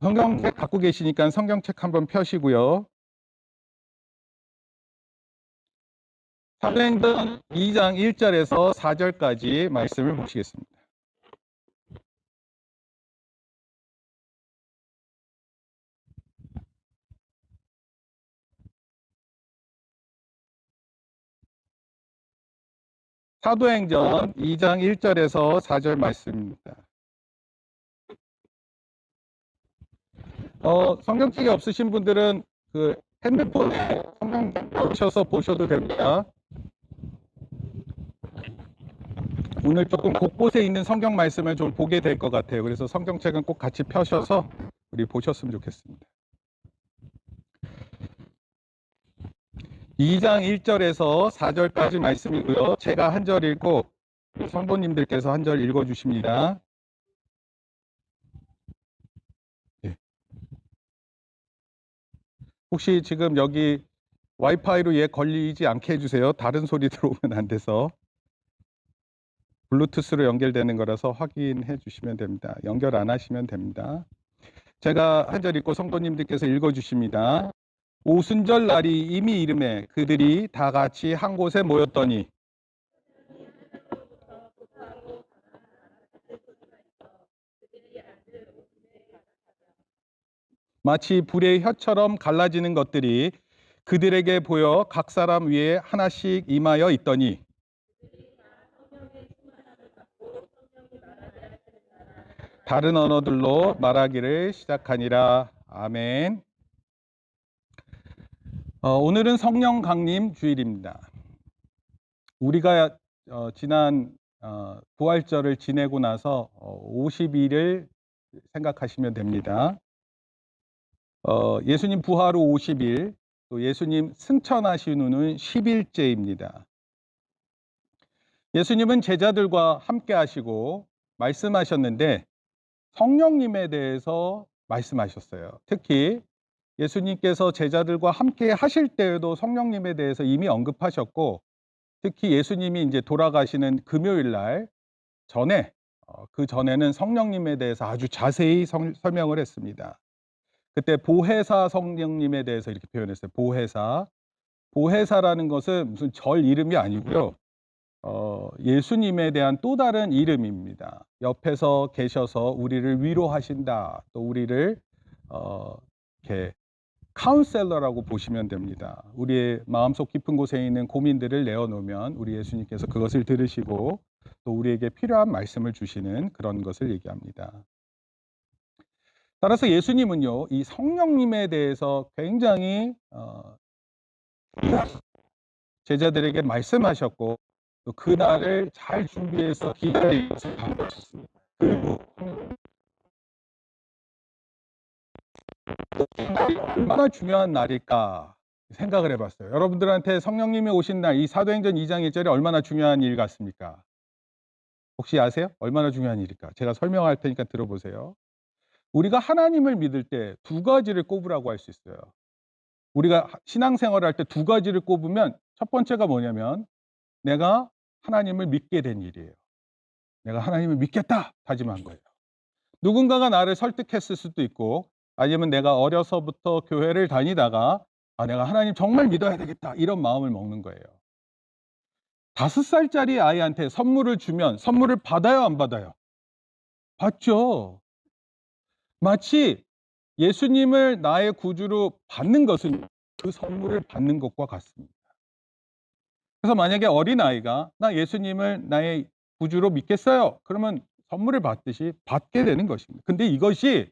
성경책 갖고 계시니까 성경책 한번 펴시고요. 사도행전 2장 1절에서 4절까지 말씀을 보시겠습니다. 사도행전 2장 1절에서 4절 말씀입니다. 성경책이 없으신 분들은 그 핸드폰에 성경책 펼쳐서 보셔도 됩니다. 오늘 조금 곳곳에 있는 성경 말씀을 좀 보게 될 것 같아요. 그래서 성경책은 꼭 같이 펴셔서 우리 보셨으면 좋겠습니다. 2장 1절에서 4절까지 말씀이고요. 제가 한 절 읽고 성도님들께서 한 절 읽어주십니다. 네. 혹시 지금 여기 와이파이로 얘 걸리지 않게 해주세요. 다른 소리 들어오면 안 돼서. 블루투스로 연결되는 거라서 확인해 주시면 됩니다. 연결 안 하시면 됩니다. 제가 한 절 읽고 성도님들께서 읽어주십니다. 오순절 날이 이미 이름에 그들이 다 같이 한 곳에 모였더니 마치 불의 혀처럼 갈라지는 것들이 그들에게 보여 각 사람 위에 하나씩 임하여 있더니 다른 언어들로 말하기를 시작하니라. 아멘. 오늘은 성령 강림 주일입니다. 우리가 지난 부활절을 지내고 나서 50일을 생각하시면 됩니다. 예수님 부활 후 50일, 또 예수님 승천하신 후는 10일째입니다. 예수님은 제자들과 함께 하시고 말씀하셨는데 성령님에 대해서 말씀하셨어요. 특히 예수님께서 제자들과 함께 하실 때에도 성령님에 대해서 이미 언급하셨고, 특히 예수님이 이제 돌아가시는 금요일 날 전에 그 전에는 성령님에 대해서 아주 자세히 설명을 했습니다. 그때 보혜사 성령님에 대해서 이렇게 표현했어요. 보혜사. 보혜사라는 것은 무슨 절 이름이 아니고요. 예수님에 대한 또 다른 이름입니다. 옆에서 계셔서 우리를 위로하신다. 또 우리를 이렇게 카운셀러라고 보시면 됩니다. 우리의 마음속 깊은 곳에 있는 고민들을 내어놓으면 우리 예수님께서 그것을 들으시고 또 우리에게 필요한 말씀을 주시는 그런 것을 얘기합니다. 따라서 예수님은요, 이 성령님에 대해서 굉장히 제자들에게 말씀하셨고 또 그날을 잘 준비해서 기다리는 것을 가르쳤습니다. 그리고 얼마나 중요한 날일까 생각을 해봤어요. 여러분들한테 성령님이 오신 날, 이 사도행전 2장 1절이 얼마나 중요한 일 같습니까? 혹시 아세요? 얼마나 중요한 일일까? 제가 설명할 테니까 들어보세요. 우리가 하나님을 믿을 때 두 가지를 꼽으라고 할 수 있어요. 우리가 신앙생활을 할 때 두 가지를 꼽으면 첫 번째가 뭐냐면 내가 하나님을 믿게 된 일이에요. 내가 하나님을 믿겠다 다짐한 거예요. 누군가가 나를 설득했을 수도 있고 아니면 내가 어려서부터 교회를 다니다가 내가 하나님 정말 믿어야 되겠다 이런 마음을 먹는 거예요. 5살짜리 아이한테 선물을 주면 선물을 받아요, 안 받아요? 받죠. 마치 예수님을 나의 구주로 받는 것은 그 선물을 받는 것과 같습니다. 그래서 만약에 어린아이가 나 예수님을 나의 구주로 믿겠어요. 그러면 선물을 받듯이 받게 되는 것입니다. 근데 이것이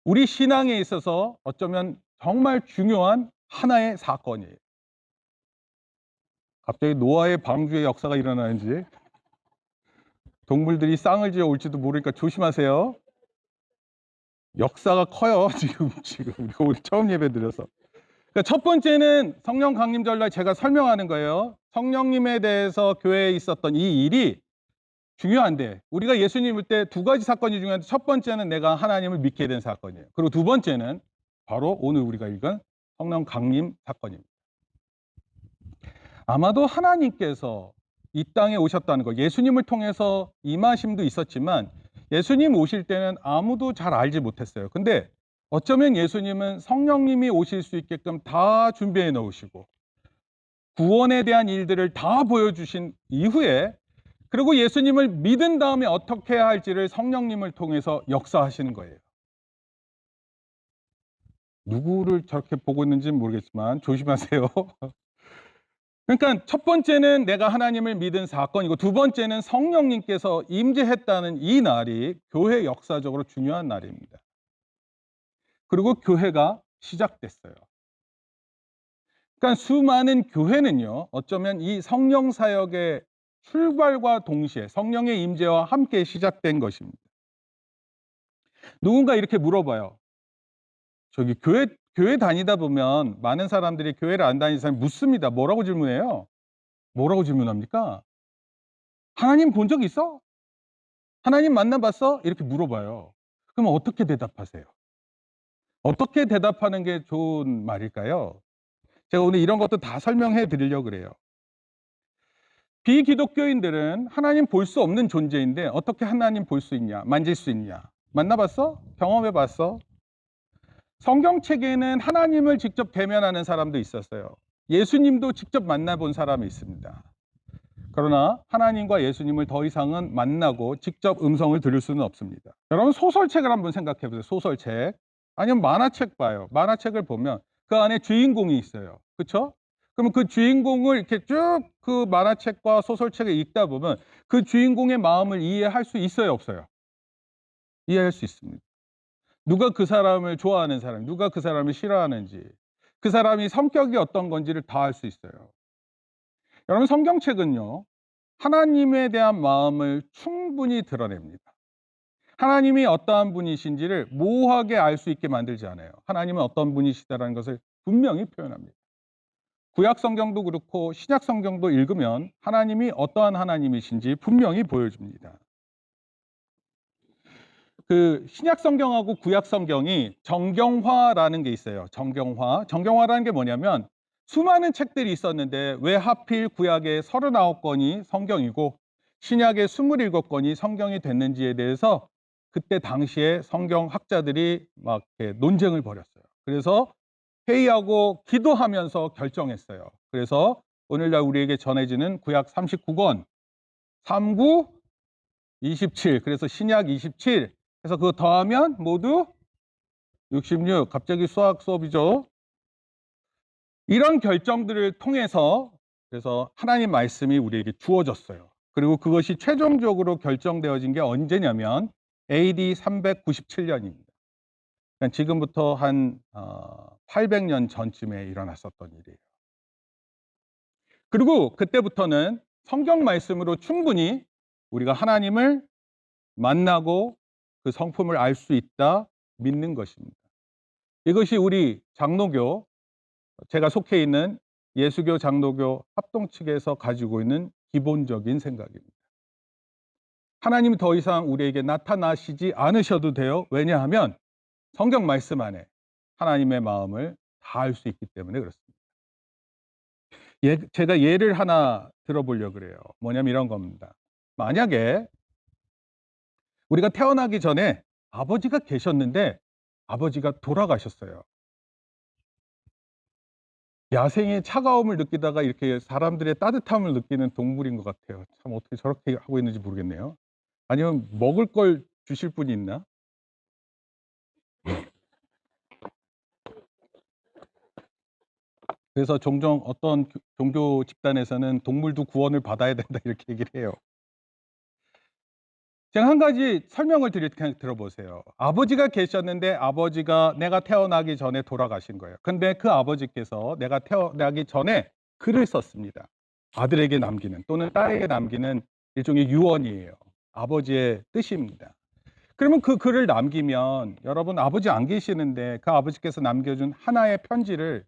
우리 신앙에 있어서 어쩌면 정말 중요한 하나의 사건이에요. 갑자기 노아의 방주의 역사가 일어나는지 동물들이 쌍을 지어 올지도 모르니까 조심하세요. 역사가 커요. 지금 우리가 오늘 처음 예배 드려서. 그러니까 첫 번째는 성령 강림절날 제가 설명하는 거예요. 성령님에 대해서 교회에 있었던 이 일이 중요한데 우리가 예수님 믿을 때 두 가지 사건이 중요한데 첫 번째는 내가 하나님을 믿게 된 사건이에요. 그리고 두 번째는 바로 오늘 우리가 읽은 성령 강림 사건입니다. 아마도 하나님께서 이 땅에 오셨다는 거, 예수님을 통해서 임하심도 있었지만 예수님 오실 때는 아무도 잘 알지 못했어요. 근데 어쩌면 예수님은 성령님이 오실 수 있게끔 다 준비해 놓으시고 구원에 대한 일들을 다 보여주신 이후에, 그리고 예수님을 믿은 다음에 어떻게 해야 할지를 성령님을 통해서 역사하시는 거예요. 누구를 저렇게 보고 있는지는 모르겠지만 조심하세요. 그러니까 첫 번째는 내가 하나님을 믿은 사건이고, 두 번째는 성령님께서 임재했다는 이 날이 교회 역사적으로 중요한 날입니다. 그리고 교회가 시작됐어요. 그러니까 수많은 교회는요, 어쩌면 이 성령 사역의 출발과 동시에 성령의 임재와 함께 시작된 것입니다. 누군가 이렇게 물어봐요. 저기 교회 다니다 보면 많은 사람들이 교회를 안 다니는 사람이 묻습니다. 뭐라고 질문해요? 뭐라고 질문합니까? 하나님 본 적 있어? 하나님 만나봤어? 이렇게 물어봐요. 그럼 어떻게 대답하세요? 어떻게 대답하는 게 좋은 말일까요? 제가 오늘 이런 것도 다 설명해 드리려고 그래요. 비기독교인들은 하나님 볼 수 없는 존재인데 어떻게 하나님 볼 수 있냐? 만질 수 있냐? 만나봤어? 경험해 봤어? 성경책에는 하나님을 직접 대면하는 사람도 있었어요. 예수님도 직접 만나본 사람이 있습니다. 그러나 하나님과 예수님을 더 이상은 만나고 직접 음성을 들을 수는 없습니다. 여러분, 소설책을 한번 생각해 보세요. 소설책. 아니면 만화책 봐요. 만화책을 보면 그 안에 주인공이 있어요. 그렇죠? 그러면 그 주인공을 이렇게 쭉 그 만화책과 소설책을 읽다 보면 그 주인공의 마음을 이해할 수 있어요, 없어요? 이해할 수 있습니다. 누가 그 사람을 좋아하는 사람, 누가 그 사람을 싫어하는지, 그 사람이 성격이 어떤 건지를 다 알 수 있어요. 여러분, 성경책은요, 하나님에 대한 마음을 충분히 드러냅니다. 하나님이 어떠한 분이신지를 모호하게 알 수 있게 만들지 않아요. 하나님은 어떤 분이시다라는 것을 분명히 표현합니다. 구약 성경도 그렇고 신약 성경도 읽으면 하나님이 어떠한 하나님이신지 분명히 보여줍니다. 그 신약 성경하고 구약 성경이 정경화라는 게 있어요. 정경화. 정경화라는 게 뭐냐면 수많은 책들이 있었는데 왜 하필 구약의 39권이 성경이고 신약의 27권이 성경이 됐는지에 대해서 그때 당시에 성경학자들이 막 이렇게 논쟁을 벌였어요. 그래서 회의하고 기도하면서 결정했어요. 그래서 오늘날 우리에게 전해지는 구약 39권, 39, 27, 그래서 신약 27, 그래서 그거 더하면 모두 66. 갑자기 수학 수업이죠. 이런 결정들을 통해서 그래서 하나님 말씀이 우리에게 주어졌어요. 그리고 그것이 최종적으로 결정되어진 게 언제냐면 AD 397년입니다. 그러니까 지금부터 한 800년 전쯤에 일어났었던 일이에요. 그리고 그때부터는 성경 말씀으로 충분히 우리가 하나님을 만나고 그 성품을 알 수 있다 믿는 것입니다. 이것이 우리 장로교, 제가 속해 있는 예수교 장로교 합동 측에서 가지고 있는 기본적인 생각입니다. 하나님이 더 이상 우리에게 나타나시지 않으셔도 돼요. 왜냐하면 성경 말씀 안에 하나님의 마음을 다 알 수 있기 때문에 그렇습니다. 제가 예를 하나 들어보려고 그래요. 뭐냐면 이런 겁니다. 만약에 우리가 태어나기 전에 아버지가 계셨는데 아버지가 돌아가셨어요. 야생의 차가움을 느끼다가 이렇게 사람들의 따뜻함을 느끼는 동물인 것 같아요. 참 어떻게 저렇게 하고 있는지 모르겠네요. 아니면 먹을 걸 주실 분이 있나? 그래서 종종 어떤 종교 집단에서는 동물도 구원을 받아야 된다 이렇게 얘기를 해요. 제가 한 가지 설명을 드릴 테니까 들어보세요. 아버지가 계셨는데 아버지가 내가 태어나기 전에 돌아가신 거예요. 근데 그 아버지께서 내가 태어나기 전에 글을 썼습니다. 아들에게 남기는 또는 딸에게 남기는 일종의 유언이에요. 아버지의 뜻입니다. 그러면 그 글을 남기면 여러분 아버지 안 계시는데 그 아버지께서 남겨준 하나의 편지를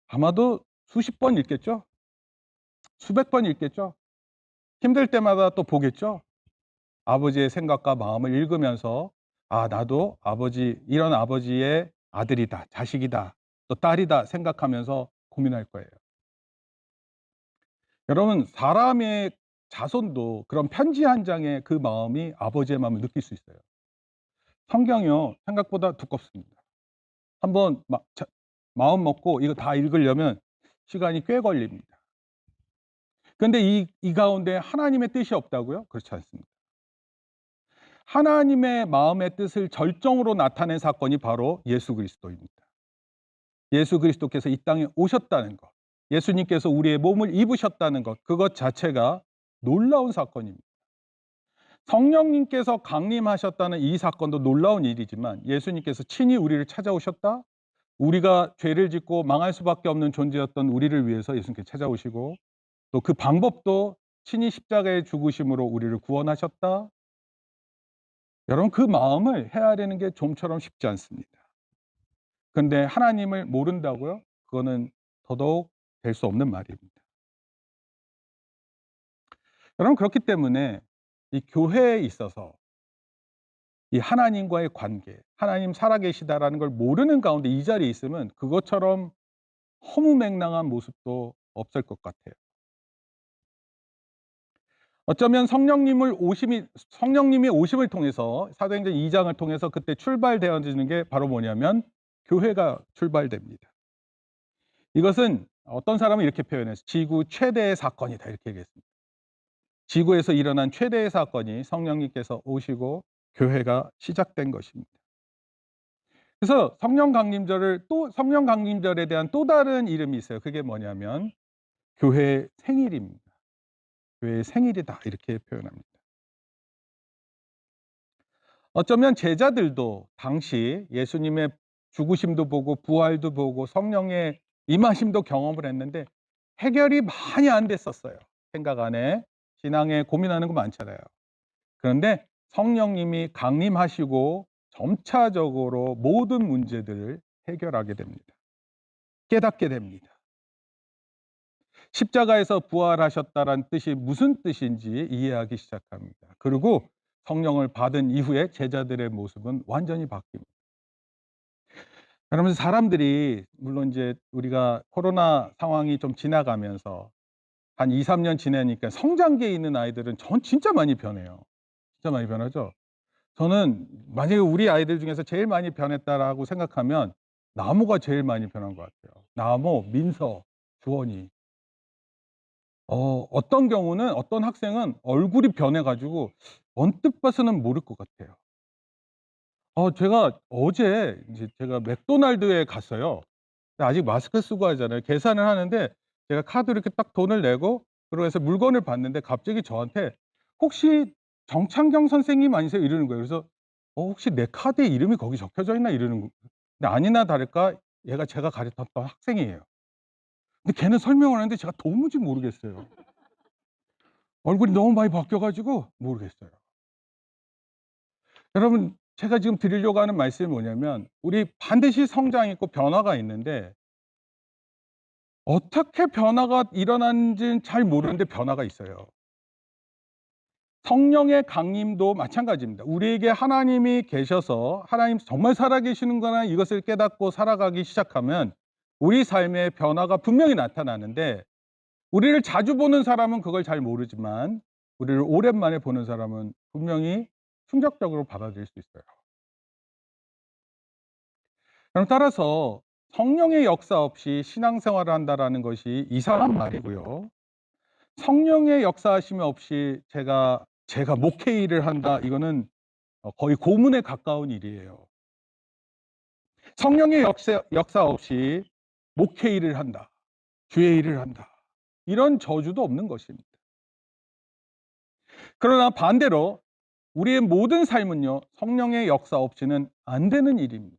아마도 수십 번 읽겠죠? 수백 번 읽겠죠? 힘들 때마다 또 보겠죠? 아버지의 생각과 마음을 읽으면서 아, 나도 이런 아버지의 아들이다, 자식이다, 또 딸이다 생각하면서 고민할 거예요. 여러분, 사람의 자손도 그런 편지 한 장의 그 마음이 아버지의 마음을 느낄 수 있어요. 성경이요 생각보다 두껍습니다. 한번 마음 먹고 이거 다 읽으려면 시간이 꽤 걸립니다. 근데 이 가운데 하나님의 뜻이 없다고요? 그렇지 않습니다. 하나님의 마음의 뜻을 절정으로 나타낸 사건이 바로 예수 그리스도입니다. 예수 그리스도께서 이 땅에 오셨다는 것, 예수님께서 우리의 몸을 입으셨다는 것, 그것 자체가 놀라운 사건입니다. 성령님께서 강림하셨다는 이 사건도 놀라운 일이지만 예수님께서 친히 우리를 찾아오셨다? 우리가 죄를 짓고 망할 수밖에 없는 존재였던 우리를 위해서 예수님께서 찾아오시고 또 그 방법도 친히 십자가의 죽으심으로 우리를 구원하셨다? 여러분 그 마음을 헤아리는 게 좀처럼 쉽지 않습니다. 그런데 하나님을 모른다고요? 그거는 더더욱 될 수 없는 말입니다. 여러분 그렇기 때문에 이 교회에 있어서 이 하나님과의 관계, 하나님 살아계시다라는 걸 모르는 가운데 이 자리에 있으면 그것처럼 허무맹랑한 모습도 없을 것 같아요. 어쩌면 성령님이 오심을 통해서 사도행전 2장을 통해서 그때 출발되어지는 게 바로 뭐냐면 교회가 출발됩니다. 이것은 어떤 사람은 이렇게 표현했어요. 지구 최대의 사건이다 이렇게 얘기했습니다. 지구에서 일어난 최대의 사건이 성령님께서 오시고 교회가 시작된 것입니다. 그래서 성령 강림절에 대한 또 다른 이름이 있어요. 그게 뭐냐면 교회의 생일입니다. 교회의 생일이다 이렇게 표현합니다. 어쩌면 제자들도 당시 예수님의 죽으심도 보고 부활도 보고 성령의 임하심도 경험을 했는데 해결이 많이 안 됐었어요. 생각 안에 신앙에 고민하는 거 많잖아요. 그런데 성령님이 강림하시고 점차적으로 모든 문제들을 해결하게 됩니다. 깨닫게 됩니다. 십자가에서 부활하셨다라는 뜻이 무슨 뜻인지 이해하기 시작합니다. 그리고 성령을 받은 이후에 제자들의 모습은 완전히 바뀝니다. 여러분 사람들이 물론 이제 우리가 코로나 상황이 좀 지나가면서 한 2-3년 지나니까 성장기에 있는 아이들은 진짜 많이 변해요. 진짜 많이 변하죠. 저는 만약에 우리 아이들 중에서 제일 많이 변했다라고 생각하면 나무가 제일 많이 변한 것 같아요. 나무, 민서, 주원이. 어떤 경우는 어떤 학생은 얼굴이 변해 가지고 언뜻 봐서는 모를 것 같아요. 제가 어제 이제 제가 맥도날드에 갔어요. 근데 아직 마스크 쓰고 하잖아요. 계산을 하는데 제가 카드로 이렇게 딱 돈을 내고 그러고 해서 물건을 받는데 갑자기 저한테 "혹시 정창경 선생님 아니세요?" 이러는 거예요. 그래서 혹시 내 카드에 이름이 거기 적혀져 있나?" 이러는 거 근데 아니나 다를까 얘가 제가 가르쳤던 학생이에요. 근데 걔는 설명을 하는데 제가 도무지 모르겠어요. 얼굴이 너무 많이 바뀌어 가지고 모르겠어요. 여러분 제가 지금 드리려고 하는 말씀이 뭐냐면 우리 반드시 성장이 있고 변화가 있는데 어떻게 변화가 일어나는지는 잘 모르는데 변화가 있어요. 성령의 강림도 마찬가지입니다. 우리에게 하나님이 계셔서 하나님 정말 살아계시는구나 이것을 깨닫고 살아가기 시작하면 우리 삶에 변화가 분명히 나타나는데 우리를 자주 보는 사람은 그걸 잘 모르지만 우리를 오랜만에 보는 사람은 분명히 충격적으로 받아들일 수 있어요. 그럼 따라서 성령의 역사 없이 신앙생활을 한다라는 것이 이상한 말이고요. 성령의 역사하심이 없이 제가 목회 일을 한다 이거는 거의 고문에 가까운 일이에요. 성령의 역사 없이 목회 일을 한다. 주의 일을 한다. 이런 저주도 없는 것입니다. 그러나 반대로 우리의 모든 삶은요. 성령의 역사 없이는 안 되는 일입니다.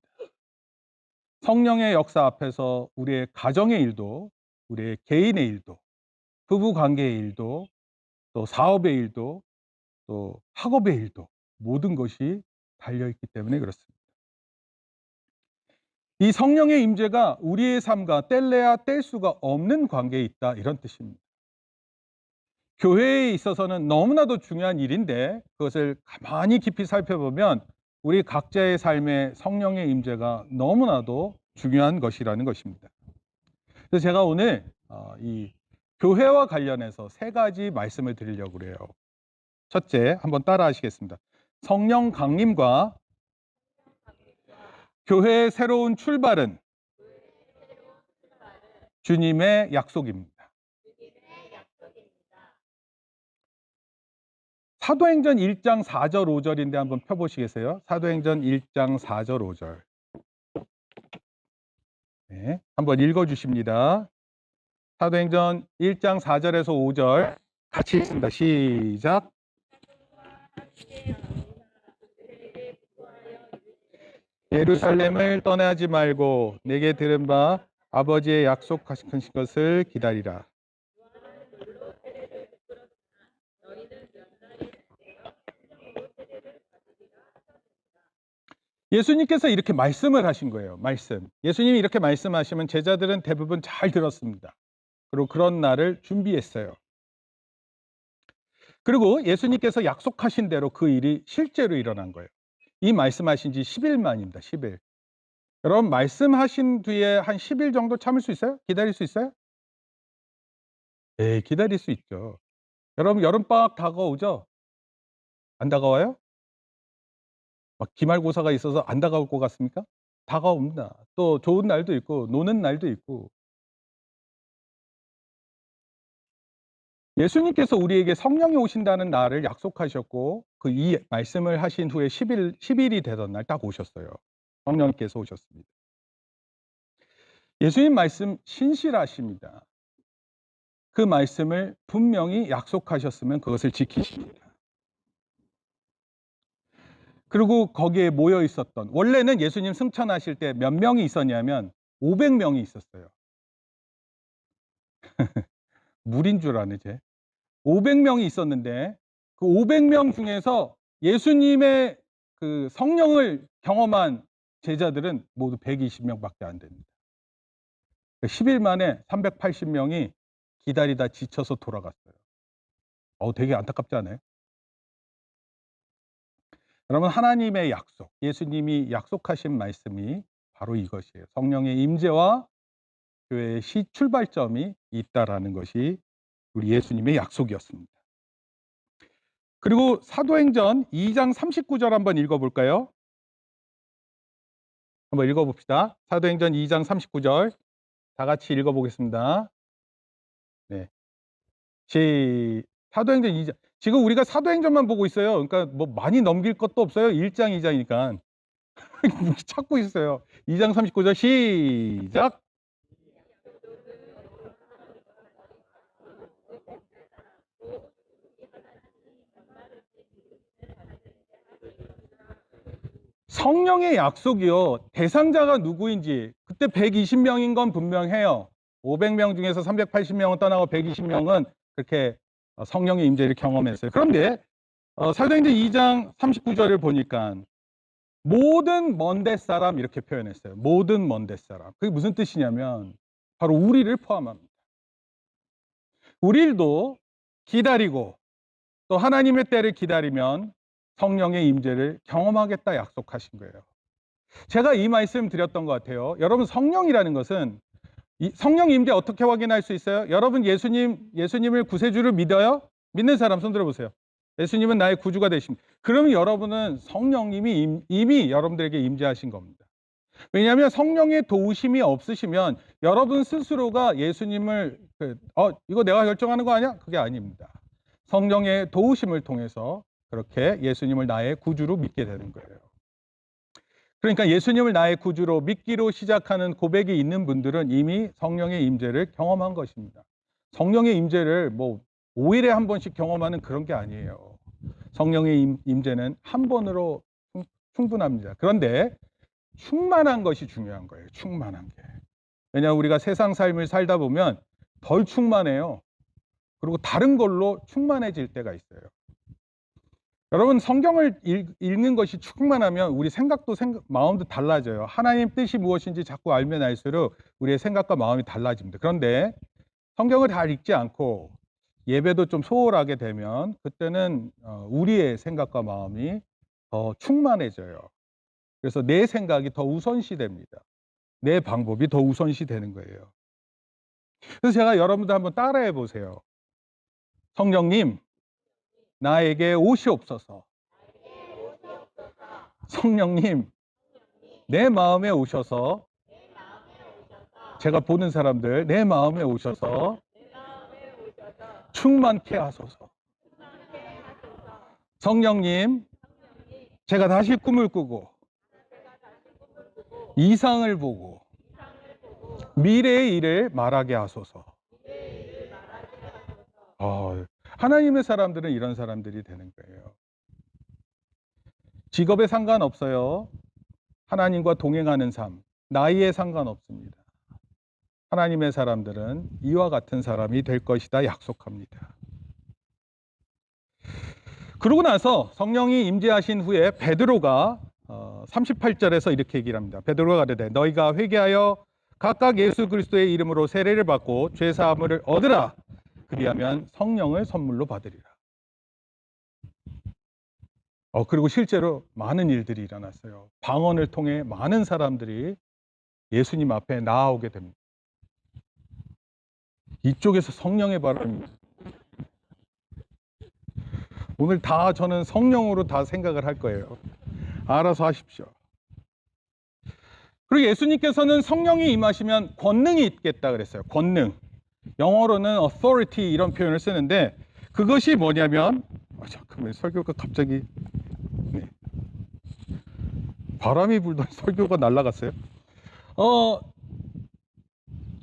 성령의 역사 앞에서 우리의 가정의 일도 우리의 개인의 일도 부부 관계의 일도 또 사업의 일도 또 학업의 일도 모든 것이 달려 있기 때문에 그렇습니다. 이 성령의 임재가 우리의 삶과 뗄래야 뗄 수가 없는 관계에 있다 이런 뜻입니다. 교회에 있어서는 너무나도 중요한 일인데 그것을 가만히 깊이 살펴보면 우리 각자의 삶에 성령의 임재가 너무나도 중요한 것이라는 것입니다. 그래서 제가 오늘 이 교회와 관련해서 세 가지 말씀을 드리려고 그래요. 첫째, 한번 따라 하시겠습니다. 성령 강림과 교회의 새로운 출발은 주님의 약속입니다. 사도행전 1장 4절 5절인데 한번 펴보시겠어요? 사도행전 1장 4절 5절. 네, 한번 읽어주십니다. 사도행전 1장 4절에서 5절 같이 읽습니다. 시작. 예루살렘을 떠나지 말고 내게 들은 바 아버지의 약속하신 것을 기다리라. 예수님께서 이렇게 말씀을 하신 거예요. 말씀. 예수님이 이렇게 말씀하시면 제자들은 대부분 잘 들었습니다. 그리고 그런 날을 준비했어요. 그리고 예수님께서 약속하신 대로 그 일이 실제로 일어난 거예요. 이 말씀하신 지 10일 만입니다. 10일. 여러분 말씀하신 뒤에 한 10일 정도 참을 수 있어요? 기다릴 수 있어요? 네, 기다릴 수 있죠. 여러분 여름방학 다가오죠? 안 다가와요? 막 기말고사가 있어서 안 다가올 것 같습니까? 다가옵니다. 또 좋은 날도 있고 노는 날도 있고. 예수님께서 우리에게 성령이 오신다는 날을 약속하셨고 그 이 말씀을 하신 후에 10일이 되던 날 딱 오셨어요. 성령께서 오셨습니다. 예수님 말씀 신실하십니다. 그 말씀을 분명히 약속하셨으면 그것을 지키십니다. 그리고 거기에 모여 있었던, 원래는 예수님 승천하실 때 몇 명이 있었냐면 500명이 있었어요. 물인 줄 아네, 쟤. 500명이 있었는데 그 500명 중에서 예수님의 그 성령을 경험한 제자들은 모두 120명밖에 안 됩니다. 10일 만에 380명이 기다리다 지쳐서 돌아갔어요. 되게 안타깝지 않아요? 여러분 하나님의 약속, 예수님이 약속하신 말씀이 바로 이것이에요. 성령의 임재와 교회의 출발점이 있다라는 것이 우리 예수님의 약속이었습니다. 그리고 사도행전 2장 39절 한번 읽어볼까요? 한번 읽어봅시다. 사도행전 2장 39절 다 같이 읽어보겠습니다. 네, 사도행전 2장. 지금 우리가 사도행전만 보고 있어요. 그러니까 뭐 많이 넘길 것도 없어요. 1장 2장이니까 찾고 있어요. 2장 39절 시작. 성령의 약속이요. 대상자가 누구인지 그때 120명인 건 분명해요. 500명 중에서 380명은 떠나고 120명은 그렇게 성령의 임재를 경험했어요. 그런데 사도행전 2장 39절을 보니까 모든 먼데 사람 이렇게 표현했어요. 모든 먼데 사람. 그게 무슨 뜻이냐면 바로 우리를 포함합니다. 우리도 기다리고 또 하나님의 때를 기다리면 성령의 임재를 경험하겠다 약속하신 거예요. 제가 이 말씀 드렸던 것 같아요. 여러분 성령이라는 것은 성령 임재 어떻게 확인할 수 있어요? 여러분 예수님을 구세주를 믿어요? 믿는 사람 손 들어보세요. 예수님은 나의 구주가 되십니다. 그러면 여러분은 성령님이 이미 여러분들에게 임재하신 겁니다. 왜냐하면 성령의 도우심이 없으시면 여러분 스스로가 예수님을 이거 내가 결정하는 거 아니야? 그게 아닙니다. 성령의 도우심을 통해서 그렇게 예수님을 나의 구주로 믿게 되는 거예요. 그러니까 예수님을 나의 구주로 믿기로 시작하는 고백이 있는 분들은 이미 성령의 임재를 경험한 것입니다. 성령의 임재를 뭐 5일에 한 번씩 경험하는 그런 게 아니에요. 성령의 임재는 한 번으로 충분합니다. 그런데 충만한 것이 중요한 거예요. 충만한 게. 왜냐하면 우리가 세상 삶을 살다 보면 덜 충만해요. 그리고 다른 걸로 충만해질 때가 있어요. 여러분 성경을 읽는 것이 충만하면 우리 생각도 마음도 달라져요. 하나님 뜻이 무엇인지 자꾸 알면 알수록 우리의 생각과 마음이 달라집니다. 그런데 성경을 다 읽지 않고 예배도 좀 소홀하게 되면 그때는 우리의 생각과 마음이 더 충만해져요. 그래서 내 생각이 더 우선시 됩니다. 내 방법이 더 우선시 되는 거예요. 그래서 제가 여러분들 한번 따라해 보세요. 성령님, 나에게 오시옵소서. 성령님, 내 마음에 오셔서, 제가 보는 사람들 내 마음에 오셔서 충만케 하소서. 성령님, 제가 다시 꿈을 꾸고 이상을 보고 미래의 일을 말하게 하소서. 하나님의 사람들은 이런 사람들이 되는 거예요. 직업에 상관없어요. 하나님과 동행하는 삶, 나이에 상관없습니다. 하나님의 사람들은 이와 같은 사람이 될 것이다 약속합니다. 그러고 나서 성령이 임재하신 후에 베드로가 38절에서 이렇게 얘기를 합니다. 베드로가 가르되 너희가 회개하여 각각 예수 그리스도의 이름으로 세례를 받고 죄 사함을 얻으라. 그리하면 성령을 선물로 받으리라. 그리고 실제로 많은 일들이 일어났어요. 방언을 통해 많은 사람들이 예수님 앞에 나아오게 됩니다. 이쪽에서 성령의 바람이, 오늘 다 저는 성령으로 다 생각을 할 거예요. 알아서 하십시오. 그리고 예수님께서는 성령이 임하시면 권능이 있겠다 그랬어요. 권능. 영어로는 authority 이런 표현을 쓰는데, 그것이 뭐냐면, 잠깐만요. 설교가 갑자기, 네. 바람이 불더니 설교가 날아갔어요.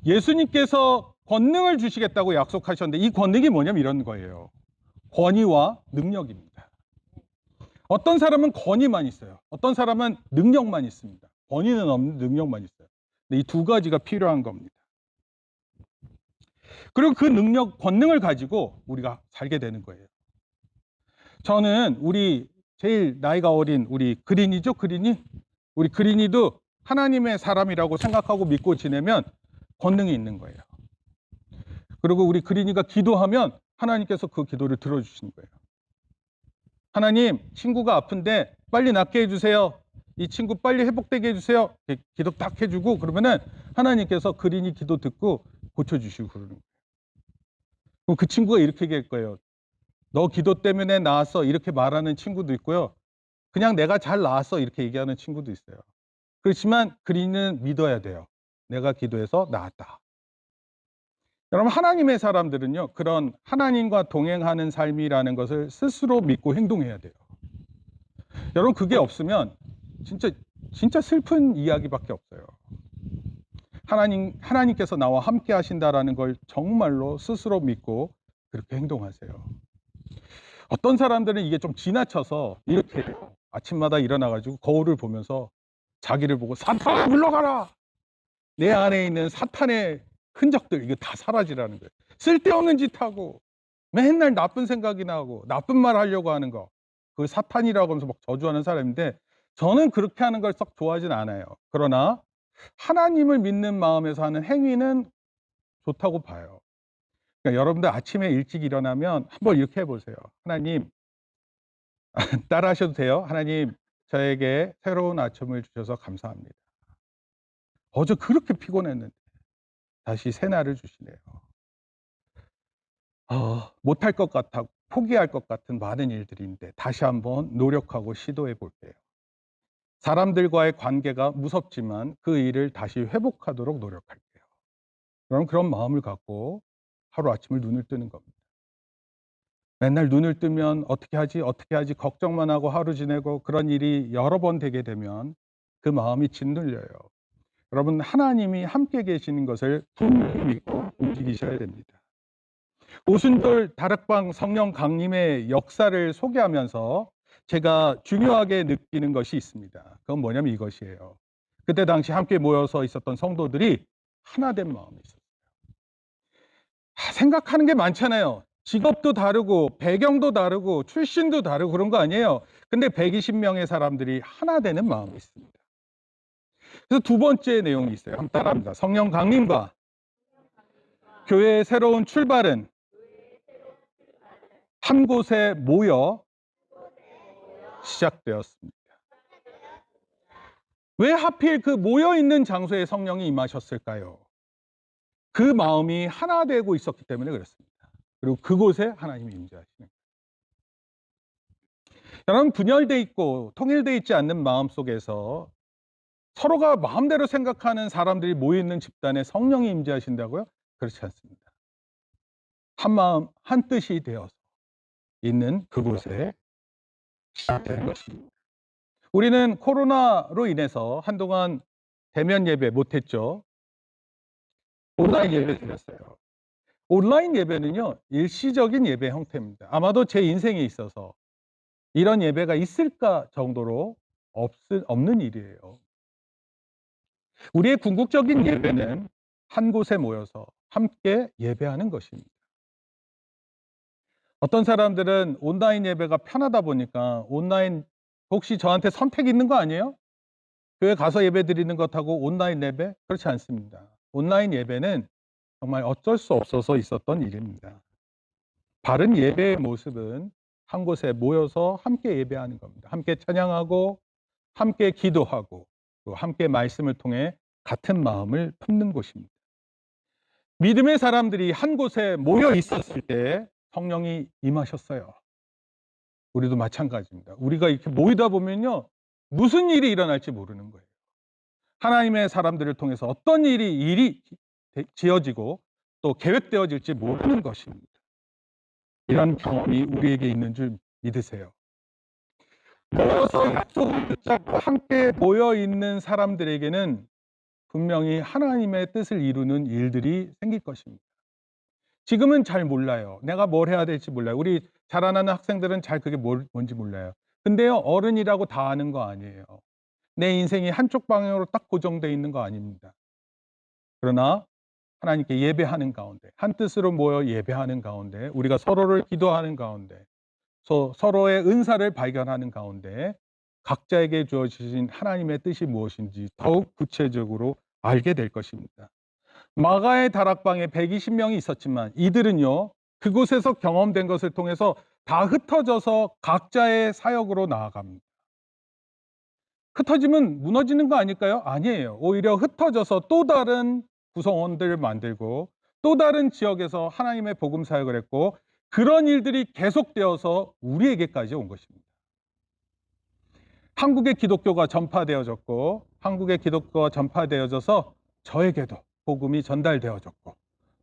예수님께서 권능을 주시겠다고 약속하셨는데, 이 권능이 뭐냐면 이런 거예요. 권위와 능력입니다. 어떤 사람은 권위만 있어요. 어떤 사람은 능력만 있습니다. 권위는 없는 능력만 있어요. 근데 이 두 가지가 필요한 겁니다. 그리고 그 능력, 권능을 가지고 우리가 살게 되는 거예요. 저는 우리 제일 나이가 어린 우리 그린이죠, 그린이? 우리 그린이도 하나님의 사람이라고 생각하고 믿고 지내면 권능이 있는 거예요. 그리고 우리 그린이가 기도하면 하나님께서 그 기도를 들어주시는 거예요. 하나님, 친구가 아픈데 빨리 낫게 해주세요. 이 친구 빨리 회복되게 해주세요. 기도 딱 해주고 그러면은 하나님께서 그린이 기도 듣고 고쳐주시고 그러는 거예요. 그럼 그 친구가 이렇게 얘기할 거예요. 너 기도 때문에 나았어. 이렇게 말하는 친구도 있고요. 그냥 내가 잘 나았어. 이렇게 얘기하는 친구도 있어요. 그렇지만 그린은 믿어야 돼요. 내가 기도해서 나았다. 여러분, 하나님의 사람들은요, 그런 하나님과 동행하는 삶이라는 것을 스스로 믿고 행동해야 돼요. 여러분, 그게 없으면 진짜 슬픈 이야기밖에 없어요. 하나님께서 나와 함께 하신다라는 걸 정말로 스스로 믿고 그렇게 행동하세요. 어떤 사람들은 이게 좀 지나쳐서 이렇게 아침마다 일어나가지고 거울을 보면서 자기를 보고 사탄아 물러가라! 내 안에 있는 사탄의 흔적들, 이거 다 사라지라는 거예요. 쓸데없는 짓 하고 맨날 나쁜 생각이 나고 나쁜 말 하려고 하는 거, 그걸 사탄이라고 하면서 막 저주하는 사람인데, 저는 그렇게 하는 걸 썩 좋아하진 않아요. 그러나 하나님을 믿는 마음에서 하는 행위는 좋다고 봐요. 그러니까 여러분들 아침에 일찍 일어나면 한번 이렇게 해보세요. 하나님, 따라 하셔도 돼요. 하나님, 저에게 새로운 아침을 주셔서 감사합니다. 어제 그렇게 피곤했는데 다시 새날을 주시네요. 못할 것 같아 포기할 것 같은 많은 일들인데 다시 한번 노력하고 시도해 볼게요. 사람들과의 관계가 무섭지만 그 일을 다시 회복하도록 노력할게요. 그럼 그런 마음을 갖고 하루아침을 눈을 뜨는 겁니다. 맨날 눈을 뜨면 어떻게 하지 걱정만 하고 하루 지내고 그런 일이 여러 번 되게 되면 그 마음이 짓눌려요. 여러분, 하나님이 함께 계시는 것을 분명히 믿고 움직이셔야 됩니다. 오순절 다락방 성령 강림의 역사를 소개하면서 제가 중요하게 느끼는 것이 있습니다. 그건 뭐냐면 이것이에요. 그때 당시 함께 모여서 있었던 성도들이 하나된 마음이 있었어요. 생각하는 게 많잖아요. 직업도 다르고 배경도 다르고 출신도 다르고 그런 거 아니에요. 근데 120명의 사람들이 하나 되는 마음이 있습니다. 그래서 두 번째 내용이 있어요. 한번 따라합니다. 성령 강림과 교회의 새로운 출발은 한 곳에 모여 시작되었습니다. 왜 하필 그 모여 있는 장소에 성령이 임하셨을까요? 그 마음이 하나 되고 있었기 때문에 그렇습니다. 그리고 그곳에 하나님이 임재하시는 거예요. 여러분, 분열돼 있고 통일돼 있지 않는 마음 속에서 서로가 마음대로 생각하는 사람들이 모여 있는 집단에 성령이 임재하신다고요? 그렇지 않습니다. 한 마음 한 뜻이 되어서 있는 그곳에 시작되는 것입니다. 우리는 코로나로 인해서 한동안 대면 예배 못했죠. 온라인 예배 드렸어요. 온라인 예배는요, 일시적인 예배 형태입니다. 아마도 제 인생에 있어서 이런 예배가 있을까 정도로 없는 일이에요. 우리의 궁극적인 예배는 한 곳에 모여서 함께 예배하는 것입니다. 어떤 사람들은 온라인 예배가 편하다 보니까 온라인, 혹시 저한테 선택이 있는 거 아니에요? 교회 가서 예배 드리는 것하고 온라인 예배? 그렇지 않습니다. 온라인 예배는 정말 어쩔 수 없어서 있었던 일입니다. 바른 예배의 모습은 한 곳에 모여서 함께 예배하는 겁니다. 함께 찬양하고 함께 기도하고 또 함께 말씀을 통해 같은 마음을 품는 곳입니다. 믿음의 사람들이 한 곳에 모여 있었을 때 성령이 임하셨어요. 우리도 마찬가지입니다. 우리가 이렇게 모이다 보면요, 무슨 일이 일어날지 모르는 거예요. 하나님의 사람들을 통해서 어떤 일이 지어지고 또 계획되어질지 모르는 것입니다. 이런 경험이 우리에게 있는 줄 믿으세요. 모여서 약속을 붙잡고 함께 모여 있는 사람들에게는 분명히 하나님의 뜻을 이루는 일들이 생길 것입니다. 지금은 잘 몰라요. 내가 뭘 해야 될지 몰라요. 우리 자라나는 학생들은 잘 그게 뭔지 몰라요. 근데요, 어른이라고 다 아는 거 아니에요. 내 인생이 한쪽 방향으로 딱 고정되어 있는 거 아닙니다. 그러나 하나님께 예배하는 가운데, 한 뜻으로 모여 예배하는 가운데, 우리가 서로를 기도하는 가운데, 서로의 은사를 발견하는 가운데 각자에게 주어지신 하나님의 뜻이 무엇인지 더욱 구체적으로 알게 될 것입니다. 마가의 다락방에 120명이 있었지만 이들은요, 그곳에서 경험된 것을 통해서 다 흩어져서 각자의 사역으로 나아갑니다. 흩어지면 무너지는 거 아닐까요? 아니에요. 오히려 흩어져서 또 다른 구성원들을 만들고 또 다른 지역에서 하나님의 복음 사역을 했고, 그런 일들이 계속되어서 우리에게까지 온 것입니다. 한국의 기독교가 전파되어졌고, 한국의 기독교가 전파되어져서 저에게도 복음이 전달되어졌고,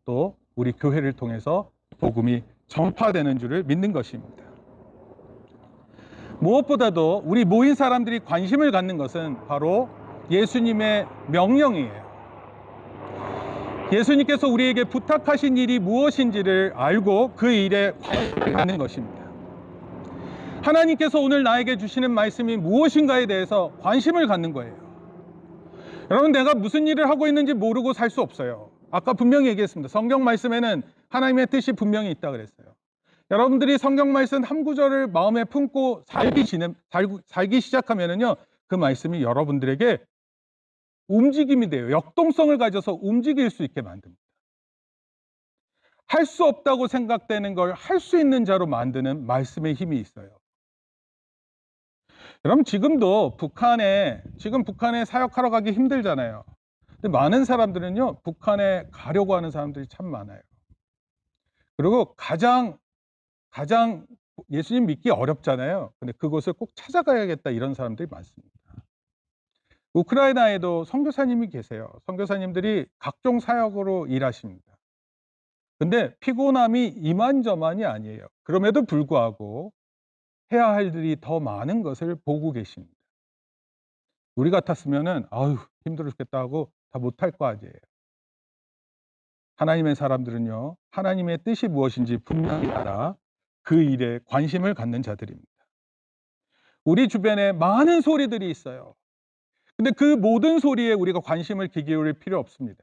또 우리 교회를 통해서 복음이 전파되는 줄을 믿는 것입니다. 무엇보다도 우리 모인 사람들이 관심을 갖는 것은 바로 예수님의 명령이에요. 예수님께서 우리에게 부탁하신 일이 무엇인지를 알고 그 일에 관심을 갖는 것입니다. 하나님께서 오늘 나에게 주시는 말씀이 무엇인가에 대해서 관심을 갖는 거예요. 여러분, 내가 무슨 일을 하고 있는지 모르고 살 수 없어요. 아까 분명히 얘기했습니다. 성경 말씀에는 하나님의 뜻이 분명히 있다 그랬어요. 여러분들이 성경 말씀 한 구절을 마음에 품고 살기 시작하면은요, 그 말씀이 여러분들에게 움직임이 돼요. 역동성을 가져서 움직일 수 있게 만듭니다. 할 수 없다고 생각되는 걸 할 수 있는 자로 만드는 말씀의 힘이 있어요. 여러분, 지금도 북한에 사역하러 가기 힘들잖아요. 근데 많은 사람들은요, 북한에 가려고 하는 사람들이 참 많아요. 그리고 가장 예수님 믿기 어렵잖아요. 근데 그곳을 꼭 찾아가야겠다, 이런 사람들이 많습니다. 우크라이나에도 선교사님이 계세요. 선교사님들이 각종 사역으로 일하십니다. 근데 피곤함이 이만저만이 아니에요. 그럼에도 불구하고 해야 할 일이 더 많은 것을 보고 계십니다. 우리 같았으면은 아유, 힘들어 죽겠다 하고 다 못할 거 아니에요. 하나님의 사람들은요, 하나님의 뜻이 무엇인지 분명히 알아 그 일에 관심을 갖는 자들입니다. 우리 주변에 많은 소리들이 있어요. 근데 그 모든 소리에 우리가 관심을 기울일 필요 없습니다.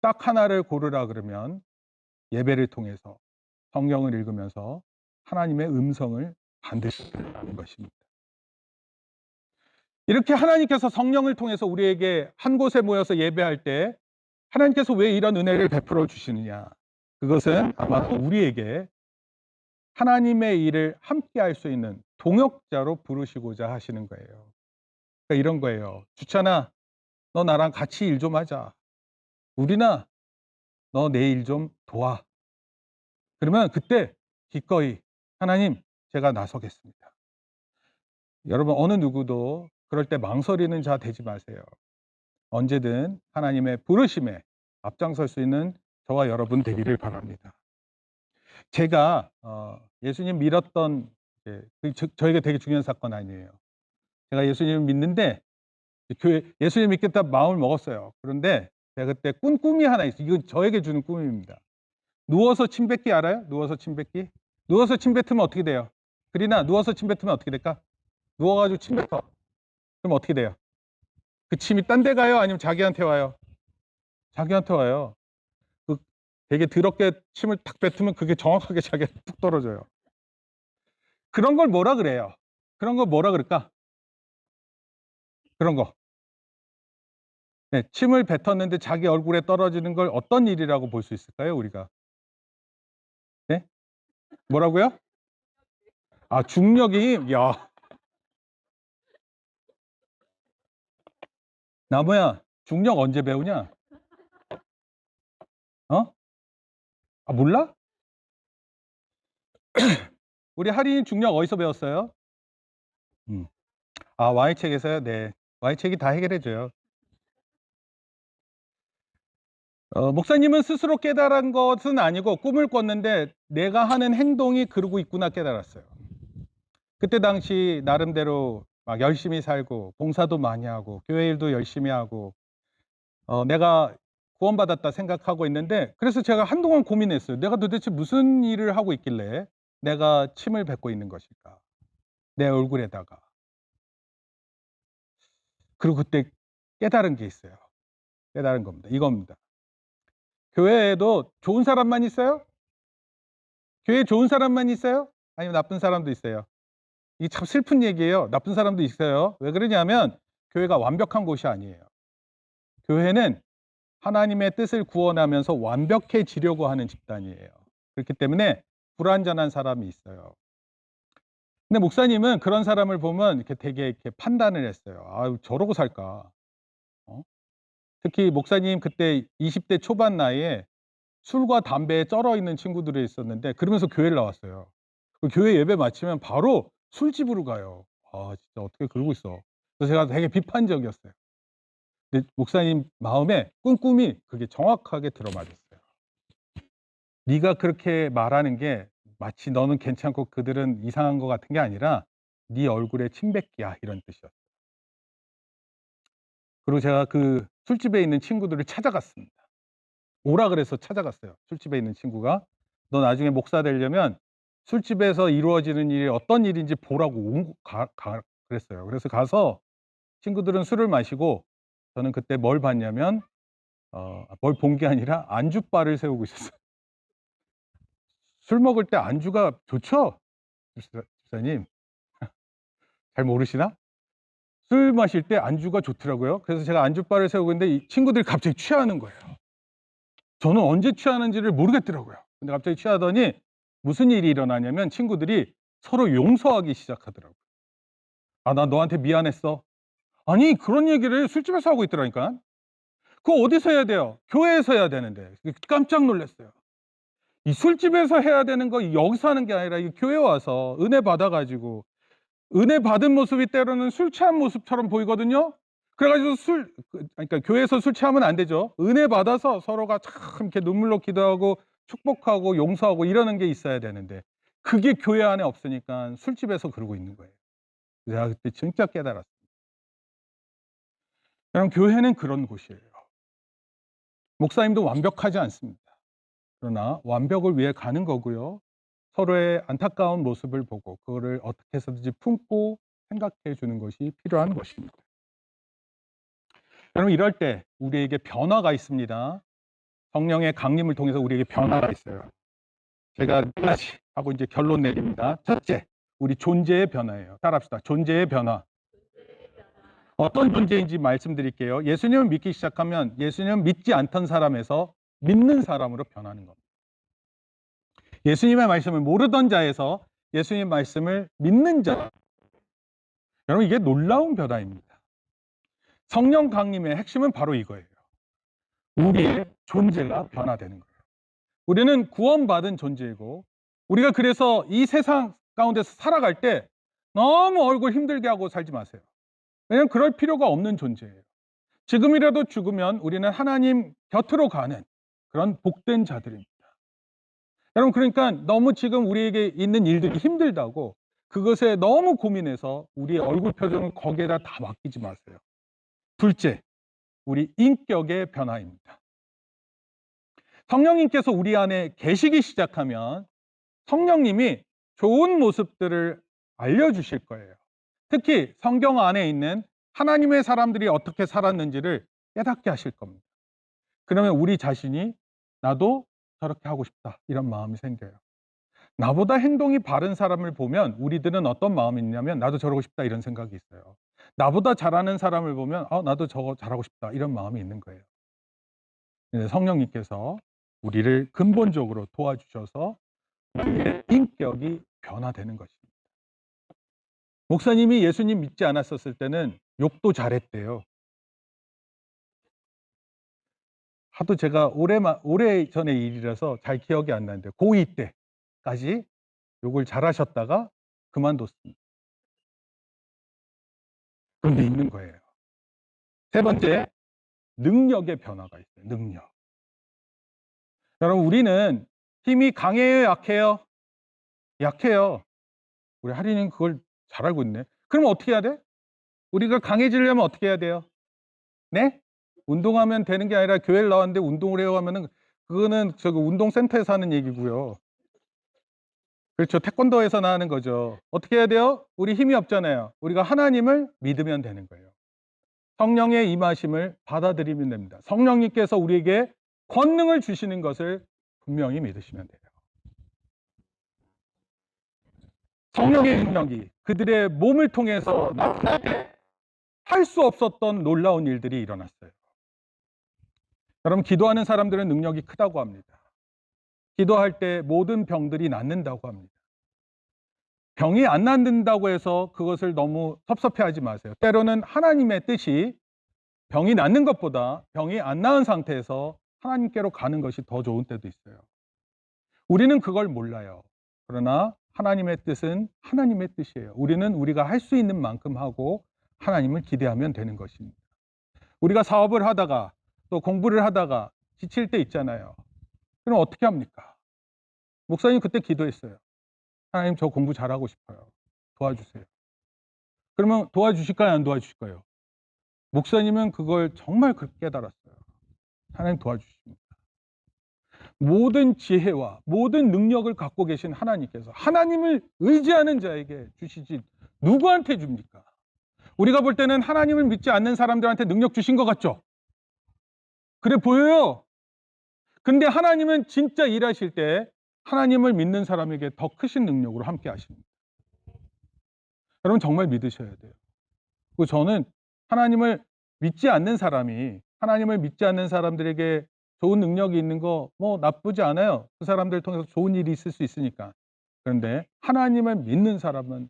딱 하나를 고르라 그러면 예배를 통해서, 성경을 읽으면서 하나님의 음성을 반드시 들으라는 것입니다. 이렇게 하나님께서 성령을 통해서 우리에게 한 곳에 모여서 예배할 때 하나님께서 왜 이런 은혜를 베풀어 주시느냐? 그것은 아마 우리에게 하나님의 일을 함께 할 수 있는 동역자로 부르시고자 하시는 거예요. 그러니까 이런 거예요. 주찬아, 너 나랑 같이 일 좀 하자. 우리나 너 내일 좀 도와. 그러면 그때 기꺼이 하나님 제가 나서겠습니다. 여러분 어느 누구도 그럴 때 망설이는 자 되지 마세요. 언제든 하나님의 부르심에 앞장설 수 있는 저와 여러분 되기를 바랍니다. 제가 예수님 믿었던 저에게 되게 중요한 사건 아니에요. 제가 예수님을 믿는데 교회 예수님 믿겠다 마음을 먹었어요. 그런데 제가 그때 꾼 꿈이 하나 있어요. 이건 저에게 주는 꿈입니다. 누워서 침 뱉기 알아요? 누워서 침 뱉기? 누워서 침 뱉으면 어떻게 돼요? 그리나 누워서 침 뱉으면 어떻게 될까? 누워 가지고 침 뱉어. 그럼 어떻게 돼요? 그 침이 딴 데 가요? 아니면 자기한테 와요? 자기한테 와요. 그 되게 더럽게 침을 탁 뱉으면 그게 정확하게 자기한테 툭 떨어져요. 그런 걸 뭐라 그래요? 그런 거 뭐라 그럴까? 그런 거. 네, 침을 뱉었는데 자기 얼굴에 떨어지는 걸 어떤 일이라고 볼 수 있을까요, 우리가? 네? 뭐라고요? 아, 중력의 힘. 야. 나무야, 중력 언제 배우냐? 어? 아, 몰라? 우리 할인 중력 어디서 배웠어요? 아, Y책에서요? 네. Y책이 다 해결해 줘요. 목사님은 스스로 깨달은 것은 아니고 꿈을 꿨는데 내가 하는 행동이 그러고 있구나 깨달았어요. 그때 당시 나름대로 막 열심히 살고 봉사도 많이 하고 교회 일도 열심히 하고 내가 구원받았다 생각하고 있는데 그래서 제가 한동안 고민했어요. 내가 도대체 무슨 일을 하고 있길래 내가 침을 뱉고 있는 것일까? 내 얼굴에다가. 그리고 그때 깨달은 게 있어요. 깨달은 겁니다. 이겁니다. 교회에도 좋은 사람만 있어요? 교회에 좋은 사람만 있어요? 아니면 나쁜 사람도 있어요? 이게 참 슬픈 얘기예요. 나쁜 사람도 있어요. 왜 그러냐면 교회가 완벽한 곳이 아니에요. 교회는 하나님의 뜻을 구원하면서 완벽해지려고 하는 집단이에요. 그렇기 때문에 불완전한 사람이 있어요. 근데 목사님은 그런 사람을 보면 이렇게 되게 이렇게 판단을 했어요. '아유 저러고 살까?' 어? 특히 목사님 그때 20대 초반 나이에 술과 담배에 쩔어 있는 친구들이 있었는데 그러면서 교회를 나왔어요. 그 교회 예배 마치면 바로 술집으로 가요. 아 진짜 어떻게 그러고 있어. 그래서 제가 되게 비판적이었어요. 근데 목사님 마음에 꿈이 그게 정확하게 들어맞았어요. 네가 그렇게 말하는 게 마치 너는 괜찮고 그들은 이상한 것 같은 게 아니라 네 얼굴에 침 뱉기야 이런 뜻이었어요. 그리고 제가 그 술집에 있는 친구들을 찾아갔습니다. 오라 그래서 찾아갔어요. 술집에 있는 친구가 "너 나중에 목사 되려면 술집에서 이루어지는 일이 어떤 일인지 보라고 온 가 그랬어요. 그래서 가서 친구들은 술을 마시고 저는 그때 뭘 봤냐면 뭘 본 게 아니라 안주바를 세우고 있었어요. 술 먹을 때 안주가 좋죠? 집사님. 잘 모르시나? 술 마실 때 안주가 좋더라고요. 그래서 제가 안주바를 세우고 있는데 이 친구들이 갑자기 취하는 거예요. 저는 언제 취하는지를 모르겠더라고요. 근데 갑자기 취하더니 무슨 일이 일어나냐면 친구들이 서로 용서하기 시작하더라고요. "아 나 너한테 미안했어." 아니 그런 얘기를 술집에서 하고 있더라니까. 그거 어디서 해야 돼요? 교회에서 해야 되는데. 깜짝 놀랐어요. 이 술집에서 해야 되는 거 여기서 하는 게 아니라 이 교회 와서 은혜 받아 가지고 은혜 받은 모습이 때로는 술 취한 모습처럼 보이거든요. 그래 가지고 그러니까 교회에서 술 취하면 안 되죠. 은혜 받아서 서로가 참 이렇게 눈물로 기도하고 축복하고 용서하고 이러는 게 있어야 되는데 그게 교회 안에 없으니까 술집에서 그러고 있는 거예요. 내가 그때 진짜 깨달았어요. 여러분 교회는 그런 곳이에요. 목사님도 완벽하지 않습니다. 그러나 완벽을 위해 가는 거고요. 서로의 안타까운 모습을 보고 그거를 어떻게 해서든지 품고 생각해 주는 것이 필요한 것입니다. 여러분 이럴 때 우리에게 변화가 있습니다. 성령의 강림을 통해서 우리에게 변화가 있어요. 제가 4가지 하고 이제 결론 내립니다. 첫째, 우리 존재의 변화예요. 따라합시다. 존재의 변화. 어떤 존재인지 말씀드릴게요. 예수님을 믿기 시작하면 예수님을 믿지 않던 사람에서 믿는 사람으로 변하는 겁니다. 예수님의 말씀을 모르던 자에서 예수님의 말씀을 믿는 자. 여러분 이게 놀라운 변화입니다. 성령 강림의 핵심은 바로 이거예요. 우리의 존재가 변화되는 거예요. 우리는 구원받은 존재이고, 우리가 그래서 이 세상 가운데서 살아갈 때 너무 얼굴 힘들게 하고 살지 마세요. 왜냐하면 그럴 필요가 없는 존재예요. 지금이라도 죽으면 우리는 하나님 곁으로 가는 그런 복된 자들입니다. 여러분, 그러니까 너무 지금 우리에게 있는 일들이 힘들다고 그것에 너무 고민해서 우리의 얼굴 표정을 거기에다 다 맡기지 마세요. 둘째, 우리 인격의 변화입니다. 성령님께서 우리 안에 계시기 시작하면 성령님이 좋은 모습들을 알려주실 거예요. 특히 성경 안에 있는 하나님의 사람들이 어떻게 살았는지를 깨닫게 하실 겁니다. 그러면 우리 자신이 나도 저렇게 하고 싶다 이런 마음이 생겨요. 나보다 행동이 바른 사람을 보면 우리들은 어떤 마음이 있냐면 나도 저러고 싶다 이런 생각이 있어요. 나보다 잘하는 사람을 보면 나도 저거 잘하고 싶다 이런 마음이 있는 거예요. 성령님께서 우리를 근본적으로 도와주셔서 우리의 인격이 변화되는 것입니다. 목사님이 예수님 믿지 않았었을 때는 욕도 잘했대요. 하도 제가 오래 전의 일이라서 잘 기억이 안 나는데 고2 때까지 욕을 잘하셨다가 그만뒀습니다. 그런데 있는 거예요. 세 번째, 능력의 변화가 있어요. 능력. 여러분, 우리는 힘이 강해요, 약해요? 약해요. 우리 하리는 그걸 잘 알고 있네. 그럼 어떻게 해야 돼? 우리가 강해지려면 어떻게 해야 돼요? 네? 운동하면 되는 게 아니라 교회를 나왔는데 운동을 해요 하면은 그거는 저기 운동센터에서 하는 얘기고요. 그렇죠. 태권도에서 나오는 거죠. 어떻게 해야 돼요? 우리 힘이 없잖아요. 우리가 하나님을 믿으면 되는 거예요. 성령의 임하심을 받아들이면 됩니다. 성령님께서 우리에게 권능을 주시는 것을 분명히 믿으시면 돼요. 성령의 능력이 그들의 몸을 통해서 나타날 때 할 수 없었던 놀라운 일들이 일어났어요. 여러분, 기도하는 사람들은 능력이 크다고 합니다. 기도할 때 모든 병들이 낫는다고 합니다. 병이 안 낫는다고 해서 그것을 너무 섭섭해하지 마세요. 때로는 하나님의 뜻이 병이 낫는 것보다 병이 안 나은 상태에서 하나님께로 가는 것이 더 좋은 때도 있어요. 우리는 그걸 몰라요. 그러나 하나님의 뜻은 하나님의 뜻이에요. 우리는 우리가 할 수 있는 만큼 하고 하나님을 기대하면 되는 것입니다. 우리가 사업을 하다가 또 공부를 하다가 지칠 때 있잖아요. 그럼 어떻게 합니까? 목사님 그때 기도했어요. 하나님, 저 공부 잘하고 싶어요. 도와주세요. 그러면 도와주실까요? 안 도와주실까요? 목사님은 그걸 정말 깨달았어요. 하나님 도와주십니다. 모든 지혜와 모든 능력을 갖고 계신 하나님께서 하나님을 의지하는 자에게 주시지 누구한테 줍니까? 우리가 볼 때는 하나님을 믿지 않는 사람들한테 능력 주신 것 같죠? 그래 보여요. 근데 하나님은 진짜 일하실 때 하나님을 믿는 사람에게 더 크신 능력으로 함께 하십니다. 여러분, 정말 믿으셔야 돼요. 그리고 저는 하나님을 믿지 않는 사람들에게 좋은 능력이 있는 거 뭐 나쁘지 않아요. 그 사람들 통해서 좋은 일이 있을 수 있으니까. 그런데 하나님을 믿는 사람은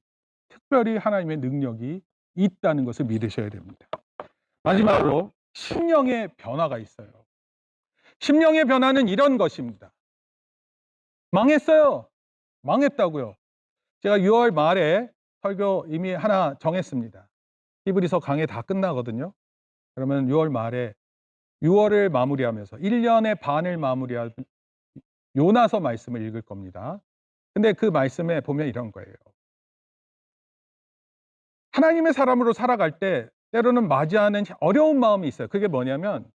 특별히 하나님의 능력이 있다는 것을 믿으셔야 됩니다. 마지막으로 심령의 변화가 있어요. 심령의 변화는 이런 것입니다. 망했어요. 망했다고요. 제가 6월 말에 설교 이미 하나 정했습니다. 히브리서 강의 다 끝나거든요. 그러면 6월 말에 6월을 마무리하면서 1년의 반을 마무리할 요나서 말씀을 읽을 겁니다. 근데 그 말씀에 보면 이런 거예요. 하나님의 사람으로 살아갈 때 때로는 맞이하는 어려운 마음이 있어요. 그게 뭐냐면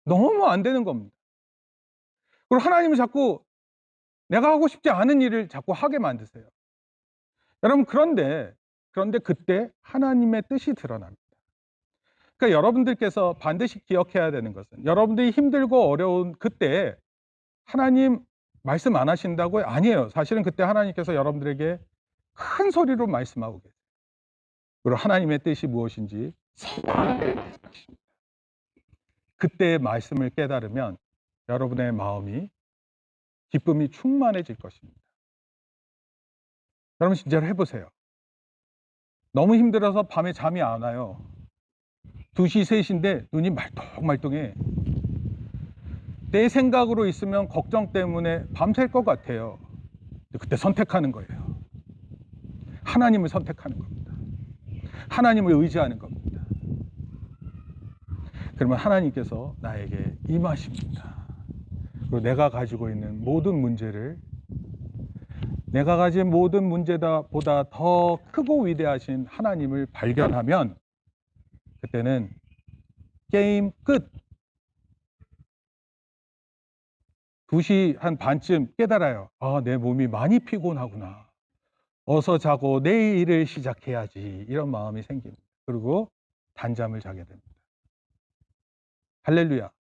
너무 안 되는 겁니다. 그리고 하나님은 자꾸 내가 하고 싶지 않은 일을 자꾸 하게 만드세요. 여러분, 그런데 그때 하나님의 뜻이 드러납니다. 그러니까 여러분들께서 반드시 기억해야 되는 것은 여러분들이 힘들고 어려운 그때 하나님 말씀 안 하신다고요? 아니에요. 사실은 그때 하나님께서 여러분들에게 큰 소리로 말씀하고 계세요. 그리고 하나님의 뜻이 무엇인지 그때의 말씀을 깨달으면 여러분의 마음이 기쁨이 충만해질 것입니다. 여러분, 진짜로 해보세요. 너무 힘들어서 밤에 잠이 안 와요. 2시, 3시인데 눈이 말똥말똥해. 내 생각으로 있으면 걱정 때문에 밤샐 것 같아요. 그때 선택하는 거예요. 하나님을 선택하는 겁니다. 하나님을 의지하는 겁니다. 그러면 하나님께서 나에게 임하십니다. 그리고 내가 가지고 있는 모든 문제를, 내가 가진 모든 문제보다 더 크고 위대하신 하나님을 발견하면 그때는 게임 끝. 2시 한 반쯤 깨달아요. 아, 내 몸이 많이 피곤하구나. 어서 자고 내일을 시작해야지. 이런 마음이 생깁니다. 그리고 단잠을 자게 됩니다. 할렐루야.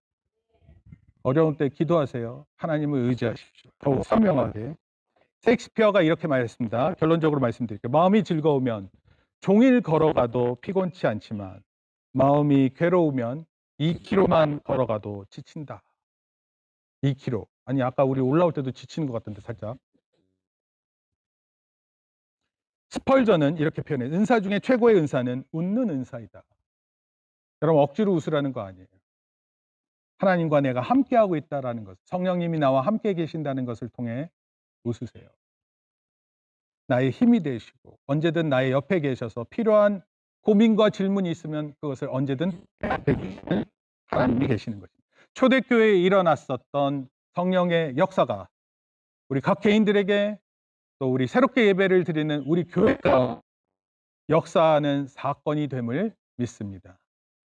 어려운 때 기도하세요. 하나님을 의지하십시오. 더욱 선명하게. 셰익스피어가 이렇게 말했습니다. 결론적으로 말씀드릴게요. 마음이 즐거우면 종일 걸어가도 피곤치 않지만 마음이 괴로우면 2km만 걸어가도 지친다. 2km. 아니, 아까 우리 올라올 때도 지치는 것 같던데 살짝. 스펄전은 이렇게 표현해요. 은사 중에 최고의 은사는 웃는 은사이다. 여러분, 억지로 웃으라는 거 아니에요. 하나님과 내가 함께하고 있다는 것, 성령님이 나와 함께 계신다는 것을 통해 웃으세요. 나의 힘이 되시고 언제든 나의 옆에 계셔서 필요한 고민과 질문이 있으면 그것을 언제든 앞에 계시는 하나님이 계시는 것입니다. 초대교회에 일어났었던 성령의 역사가 우리 각 개인들에게 또 우리 새롭게 예배를 드리는 우리 교회가 역사하는 사건이 됨을 믿습니다.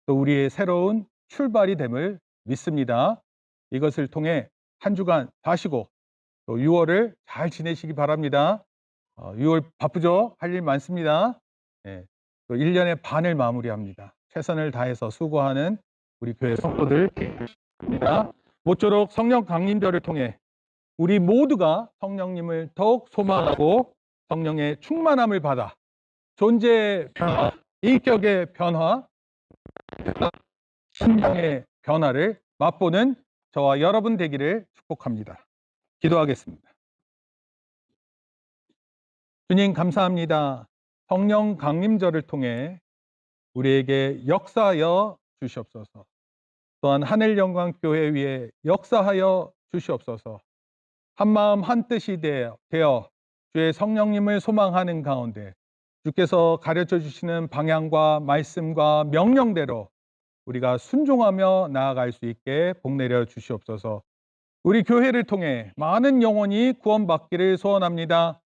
또 우리의 새로운 출발이 됨을 믿습니다. 이것을 통해 한 주간 다시고 또 6월을 잘 지내시기 바랍니다. 6월 바쁘죠? 할 일 많습니다. 예, 또 1년의 반을 마무리합니다. 최선을 다해서 수고하는 우리 교회 성도들 입니다. 모쪼록 성령 강림절을 통해 우리 모두가 성령님을 더욱 소망하고 성령의 충만함을 받아 존재의 변화, 인격의 변화, 심령의 변화를 맛보는 저와 여러분 되기를 축복합니다. 기도하겠습니다. 주님 감사합니다. 성령 강림절을 통해 우리에게 역사하여 주시옵소서. 또한 하늘영광교회 위에 역사하여 주시옵소서. 한마음 한뜻이 되어 주의 성령님을 소망하는 가운데 주께서 가르쳐 주시는 방향과 말씀과 명령대로 우리가 순종하며 나아갈 수 있게 복내려 주시옵소서. 우리 교회를 통해 많은 영혼이 구원받기를 소원합니다.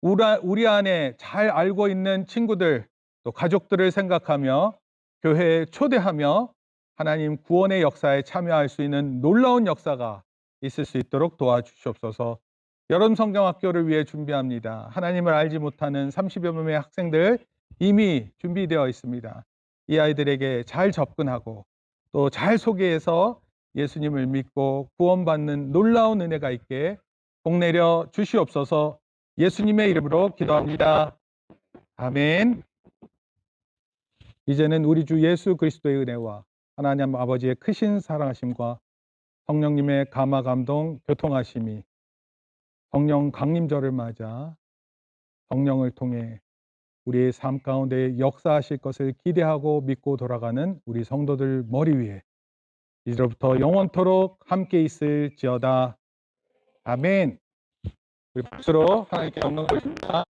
우리 안에 잘 알고 있는 친구들, 또 가족들을 생각하며 교회에 초대하며 하나님 구원의 역사에 참여할 수 있는 놀라운 역사가 있을 수 있도록 도와주시옵소서. 여름 성경학교를 위해 준비합니다. 하나님을 알지 못하는 30여 명의 학생들 이미 준비되어 있습니다. 이 아이들에게 잘 접근하고 또 잘 소개해서 예수님을 믿고 구원받는 놀라운 은혜가 있게 복내려 주시옵소서. 예수님의 이름으로 기도합니다. 아멘. 이제는 우리 주 예수 그리스도의 은혜와 하나님 아버지의 크신 사랑하심과 성령님의 감화 감동 교통하심이 성령 강림절을 맞아 성령을 통해 우리의 삶 가운데 역사하실 것을 기대하고 믿고 돌아가는 우리 성도들 머리 위에 이제로부터 영원토록 함께 있을지어다. 아멘. 우리 박수로 하나님께 영광 돌립니다.